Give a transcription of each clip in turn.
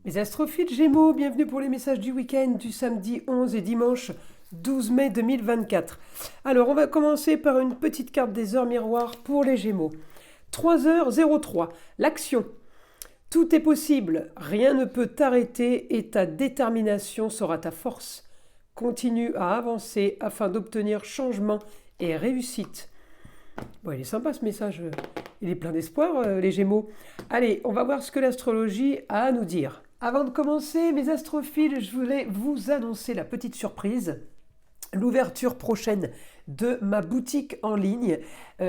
Les astrophiles Gémeaux, bienvenue pour les messages du week-end du samedi 11 et dimanche 12 mai 2024. Alors, on va commencer par une petite carte des heures miroirs pour les Gémeaux. 3h03, l'action. Tout est possible, rien ne peut t'arrêter et ta détermination sera ta force. Continue à avancer afin d'obtenir changement et réussite. Bon, il est sympa ce message, il est plein d'espoir, les Gémeaux. Allez, on va voir ce que l'astrologie a à nous dire. Avant de commencer, mes astrophiles, je voulais vous annoncer la petite surprise. L'ouverture prochaine de ma boutique en ligne.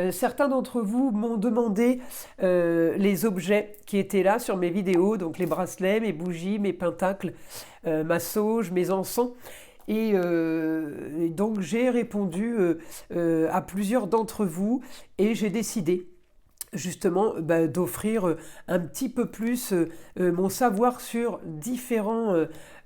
Certains d'entre vous m'ont demandé les objets qui étaient là sur mes vidéos, donc les bracelets, mes bougies, mes pentacles, ma sauge, mes encens. Et donc j'ai répondu à plusieurs d'entre vous et j'ai décidé justement d'offrir un petit peu plus mon savoir sur différents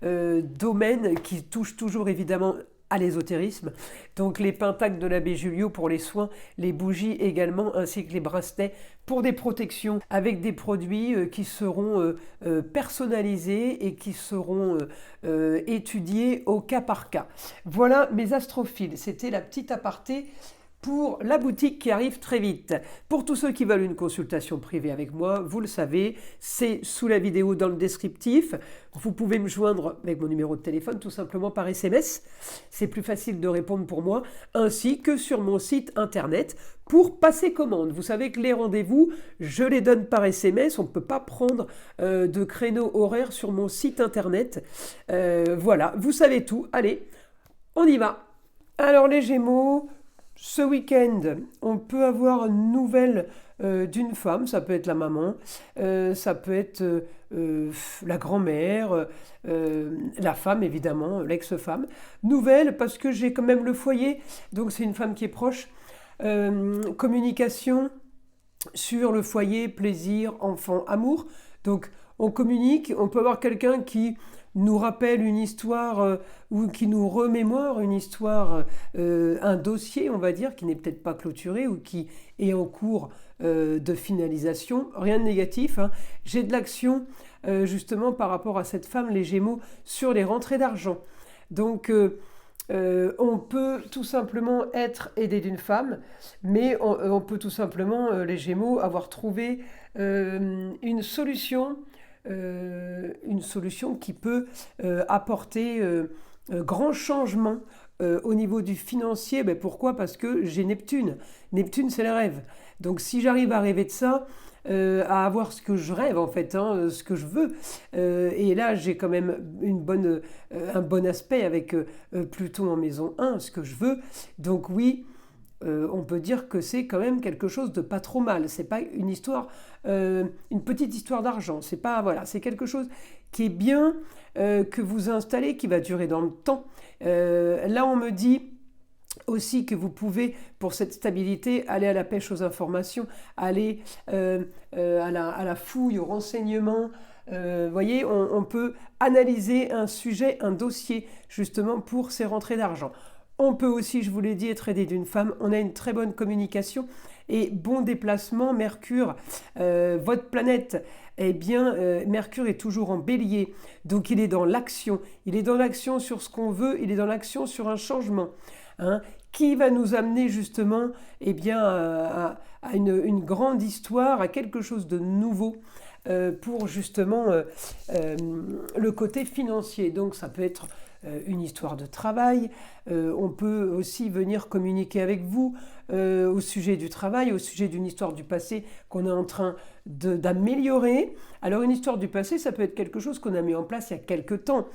domaines qui touchent toujours évidemment à l'ésotérisme. Donc les pentacles de l'abbé Julio pour les soins, les bougies également, ainsi que les bracelets pour des protections avec des produits qui seront personnalisés et qui seront étudiés au cas par cas. Voilà mes astrophiles, c'était la petite aparté pour la boutique qui arrive très vite. Pour tous ceux qui veulent une consultation privée avec moi, vous le savez, c'est sous la vidéo dans le descriptif. Vous pouvez me joindre avec mon numéro de téléphone tout simplement par SMS. C'est plus facile de répondre pour moi, ainsi que sur mon site internet pour passer commande. Vous savez que les rendez-vous, je les donne par SMS. On ne peut pas prendre de créneau horaire sur mon site internet. Voilà, vous savez tout. Allez, on y va. Alors les Gémeaux, ce week-end, on peut avoir une nouvelle d'une femme, ça peut être la maman, ça peut être la grand-mère, la femme évidemment, l'ex-femme. Nouvelle parce que j'ai quand même le foyer, donc c'est une femme qui est proche. Communication sur le foyer, plaisir, enfant, amour. Donc on communique, on peut avoir quelqu'un qui nous rappelle une histoire ou qui nous remémore une histoire, un dossier, on va dire, qui n'est peut-être pas clôturé ou qui est en cours de finalisation. Rien de négatif, hein. J'ai de l'action justement par rapport à cette femme, les Gémeaux, sur les rentrées d'argent. Donc on peut tout simplement être aidé d'une femme, mais on peut tout simplement, les Gémeaux, avoir trouvé une solution qui peut apporter grand changement au niveau du financier. Ben pourquoi ? Parce que j'ai Neptune. Neptune, c'est le rêve. Donc si j'arrive à rêver de ça, à avoir ce que je rêve en fait, hein, ce que je veux, et là j'ai quand même un bon aspect avec Pluton en maison 1, ce que je veux. Donc oui, on peut dire que c'est quand même quelque chose de pas trop mal. C'est pas une histoire, une petite histoire d'argent. C'est pas, voilà, c'est quelque chose qui est bien, que vous installez, qui va durer dans le temps. Là, on me dit aussi que vous pouvez, pour cette stabilité, aller à la pêche aux informations, aller à la fouille, au renseignement. Voyez, on peut analyser un sujet, un dossier, justement pour ces rentrées d'argent. On peut aussi, je vous l'ai dit, être aidé d'une femme. On a une très bonne communication et bon déplacement. Mercure, votre planète, eh bien, Mercure est toujours en bélier. Donc il est dans l'action. Il est dans l'action sur ce qu'on veut. Il est dans l'action sur un changement. Hein, qui va nous amener justement eh bien, à une grande histoire, à quelque chose de nouveau. Pour justement le côté financier. Donc ça peut être une histoire de travail, on peut aussi venir communiquer avec vous au sujet du travail, au sujet d'une histoire du passé qu'on est en train d'améliorer. Alors une histoire du passé, ça peut être quelque chose qu'on a mis en place il y a quelques temps,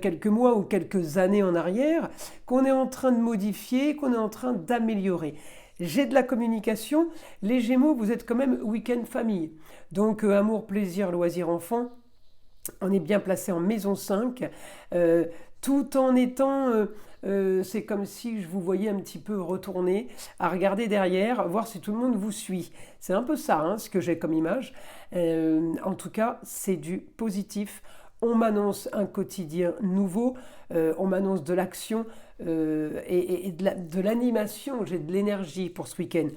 quelques mois ou quelques années en arrière, qu'on est en train de modifier, qu'on est en train d'améliorer. J'ai de la communication. Les Gémeaux, vous êtes quand même week-end famille. Donc amour, plaisir, loisir, enfant. On est bien placé en maison 5. Tout en étant, c'est comme si je vous voyais un petit peu retourner, à regarder derrière, voir si tout le monde vous suit. C'est un peu ça, hein, ce que j'ai comme image. En tout cas, c'est du positif. On m'annonce un quotidien nouveau, on m'annonce de l'action et de l'animation. J'ai de l'énergie pour ce week-end.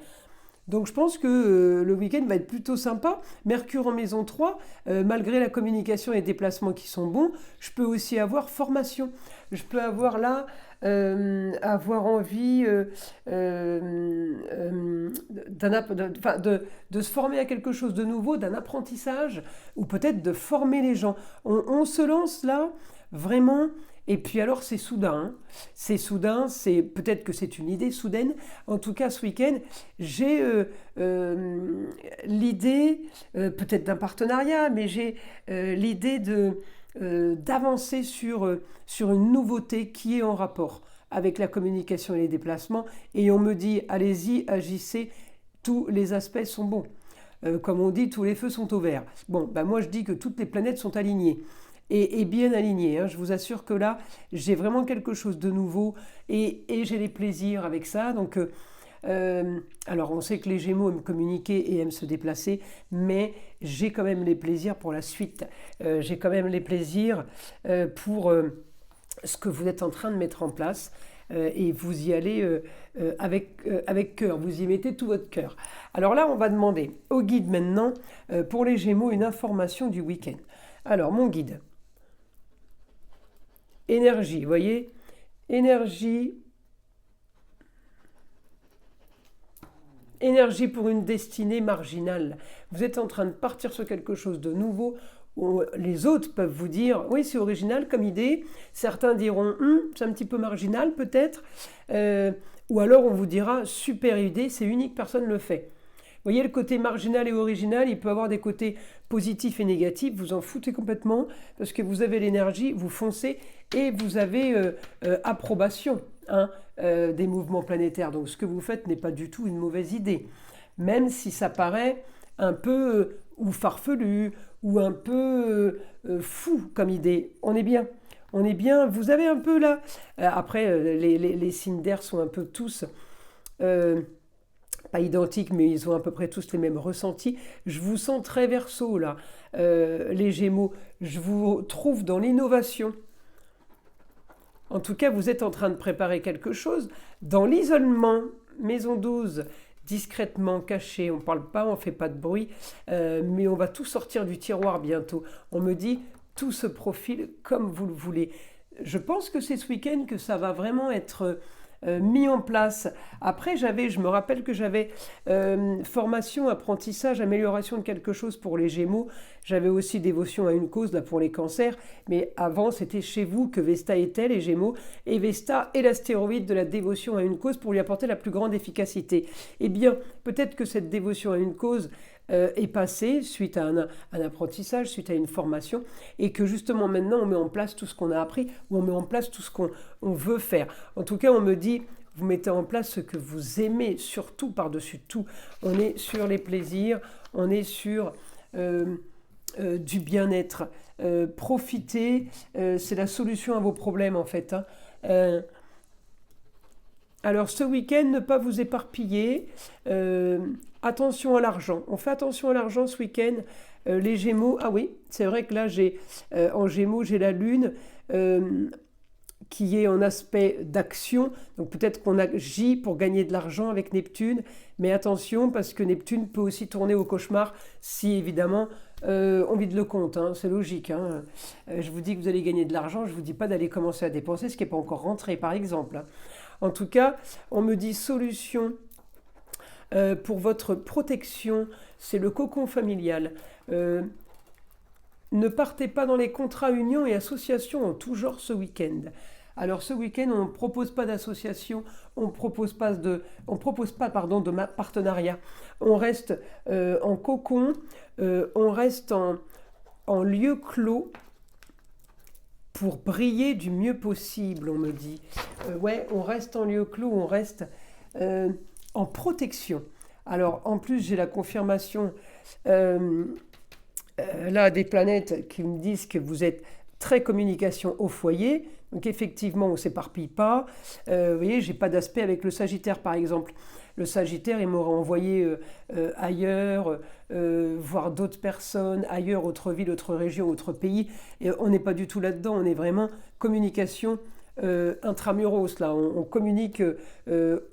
Donc je pense que le week-end va être plutôt sympa. Mercure en maison 3, malgré la communication et les déplacements qui sont bons, je peux aussi avoir formation. Je peux avoir là, avoir envie de se former à quelque chose de nouveau, d'un apprentissage, ou peut-être de former les gens. On se lance là, vraiment. Et puis alors c'est soudain, hein. C'est soudain, c'est peut-être que c'est une idée soudaine. En tout cas, ce week-end, j'ai l'idée, peut-être d'un partenariat, mais j'ai l'idée d'avancer sur une nouveauté qui est en rapport avec la communication et les déplacements. Et on me dit, allez-y, agissez, tous les aspects sont bons. Comme on dit, tous les feux sont au vert. Bon, ben moi je dis que toutes les planètes sont alignées. Et bien alignées, hein. Je vous assure que là, j'ai vraiment quelque chose de nouveau et j'ai les plaisirs avec ça. Donc, alors on sait que les Gémeaux aiment communiquer et aiment se déplacer, mais j'ai quand même les plaisirs pour la suite. J'ai quand même les plaisirs pour ce que vous êtes en train de mettre en place. Et vous y allez avec cœur, vous y mettez tout votre cœur. Alors là, on va demander au guide maintenant, pour les Gémeaux, une information du week-end. Alors, mon guide, énergie, vous voyez, énergie pour une destinée marginale. Vous êtes en train de partir sur quelque chose de nouveau. Les autres peuvent vous dire, oui, c'est original comme idée. Certains diront, c'est un petit peu marginal peut-être. Ou alors on vous dira, super idée, c'est unique, personne ne le fait. Vous voyez, le côté marginal et original, il peut avoir des côtés positifs et négatifs. Vous en foutez complètement parce que vous avez l'énergie, vous foncez et vous avez approbation, hein, des mouvements planétaires. Donc ce que vous faites n'est pas du tout une mauvaise idée. Même si ça paraît un peu ou farfelu ou un peu fou comme idée. On est bien. On est bien. Vous avez un peu là. Après, les signes d'air sont un peu tous pas identiques, mais ils ont à peu près tous les mêmes ressentis. Je vous sens très Verseau là, les Gémeaux. Je vous trouve dans l'innovation. En tout cas, vous êtes en train de préparer quelque chose dans l'isolement. Maison 12, discrètement caché, on ne parle pas, on ne fait pas de bruit, mais on va tout sortir du tiroir bientôt. On me dit, tout se profile comme vous le voulez. Je pense que c'est ce week-end que ça va vraiment être mis en place. Après, je me rappelle que j'avais formation, apprentissage, amélioration de quelque chose pour les Gémeaux. J'avais aussi dévotion à une cause là pour les cancers. Mais avant, c'était chez vous que Vesta était, les Gémeaux. Et Vesta est l'astéroïde de la dévotion à une cause pour lui apporter la plus grande efficacité. Eh bien, peut-être que cette dévotion à une cause est passée suite à un apprentissage, suite à une formation, et que justement maintenant on met en place tout ce qu'on a appris, ou on met en place tout ce qu'on veut faire. En tout cas, on me dit, vous mettez en place ce que vous aimez, surtout par-dessus tout. On est sur les plaisirs, on est sur du bien-être. Profitez, c'est la solution à vos problèmes en fait, hein. Alors ce week-end, ne pas vous éparpiller. Attention à l'argent. On fait attention à l'argent ce week-end. Les Gémeaux, ah oui, c'est vrai que là, en Gémeaux, j'ai la Lune qui est en aspect d'action. Donc peut-être qu'on agit pour gagner de l'argent avec Neptune. Mais attention, parce que Neptune peut aussi tourner au cauchemar si évidemment on vide le compte. Hein, c'est logique. Hein. Je vous dis que vous allez gagner de l'argent. Je ne vous dis pas d'aller commencer à dépenser ce qui n'est pas encore rentré, par exemple. Hein. En tout cas, on me dit solution pour votre protection, c'est le cocon familial. Ne partez pas dans les contrats, unions et associations en tout genre ce week-end. Alors ce week-end, on ne propose pas d'association, on ne propose pas de partenariat. On reste en cocon, on reste en lieu clos pour briller du mieux possible, on me dit. Ouais, on reste en lieu clos, on reste en protection. Alors, en plus, j'ai la confirmation là des planètes qui me disent que vous êtes très communication au foyer. Donc, effectivement, on ne s'éparpille pas. Vous voyez, je n'ai pas d'aspect avec le Sagittaire, par exemple. Le Sagittaire, il m'aurait envoyé ailleurs, voir d'autres personnes, ailleurs, autre ville, autre région, autre pays. Et on n'est pas du tout là-dedans. On est vraiment communication intramuros, là, on communique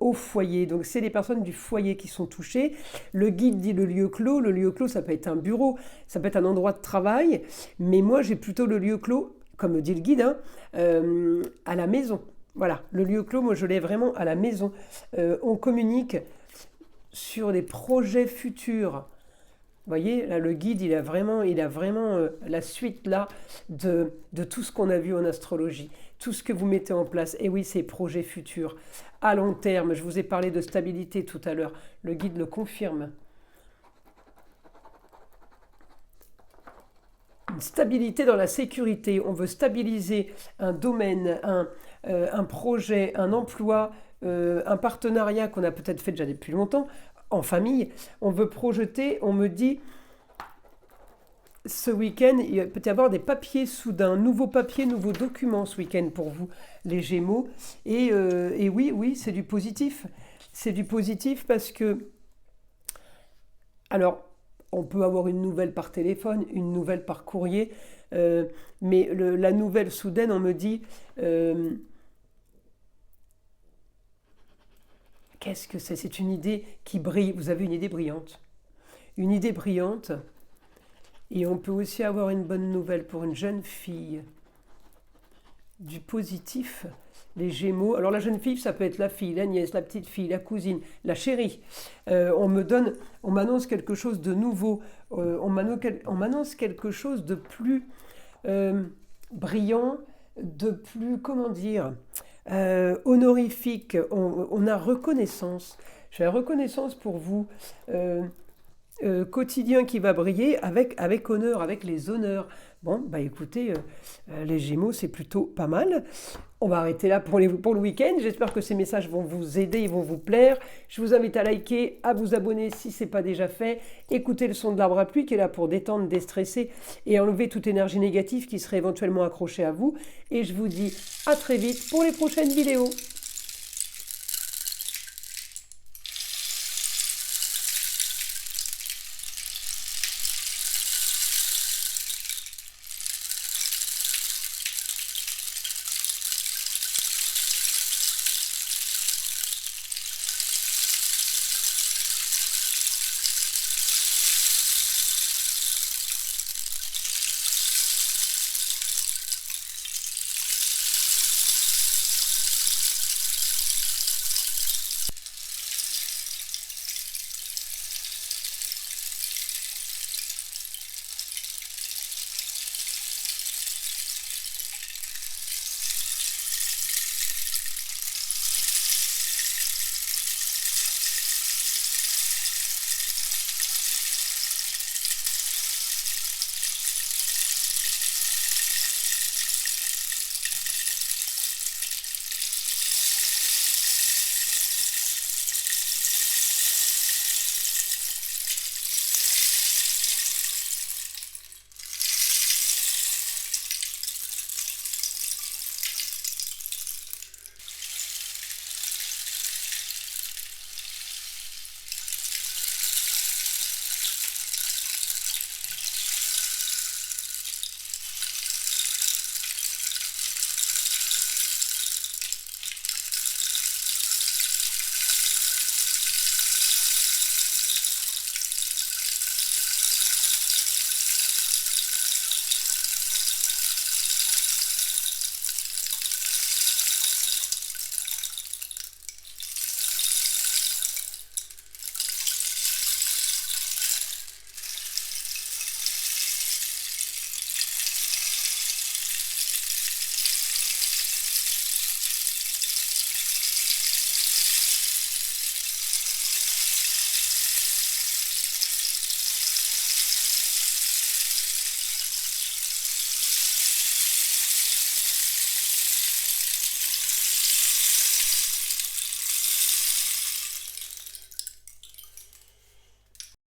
au foyer. Donc c'est les personnes du foyer qui sont touchées. Le guide dit le lieu clos. Le lieu clos, ça peut être un bureau, ça peut être un endroit de travail. Mais moi, j'ai plutôt le lieu clos, comme dit le guide, hein, à la maison. Voilà, le lieu clos, moi je l'ai vraiment à la maison. On communique sur des projets futurs. Vous voyez, là, le guide, il a vraiment la suite là de tout ce qu'on a vu en astrologie, tout ce que vous mettez en place. Et oui, ces projets futurs, à long terme. Je vous ai parlé de stabilité tout à l'heure. Le guide le confirme. Une stabilité dans la sécurité. On veut stabiliser un domaine, un projet, un emploi, un partenariat qu'on a peut-être fait déjà depuis longtemps, en famille. On veut projeter, on me dit, ce week-end, il peut y avoir des papiers soudains, nouveaux papiers, nouveaux documents ce week-end pour vous, les Gémeaux. Et oui, c'est du positif. C'est du positif parce que, alors, on peut avoir une nouvelle par téléphone, une nouvelle par courrier, mais la nouvelle soudaine, on me dit, qu'est-ce que c'est? C'est une idée qui brille. Vous avez une idée brillante. Une idée brillante. Et on peut aussi avoir une bonne nouvelle pour une jeune fille. Du positif, les Gémeaux. Alors la jeune fille, ça peut être la fille, la nièce, la petite fille, la cousine, la chérie. On m'annonce quelque chose de nouveau. On m'annonce quelque chose de plus brillant, de plus, comment dire, honorifique. On a reconnaissance. J'ai la reconnaissance pour vous. Quotidien qui va briller avec honneur, avec les honneurs. Bon, bah écoutez, les Gémeaux, c'est plutôt pas mal. On va arrêter là pour le week-end. J'espère que ces messages vont vous aider, ils vont vous plaire. Je vous invite à liker, à vous abonner si ce n'est pas déjà fait. Écoutez le son de l'arbre à pluie qui est là pour détendre, déstresser et enlever toute énergie négative qui serait éventuellement accrochée à vous. Et je vous dis à très vite pour les prochaines vidéos.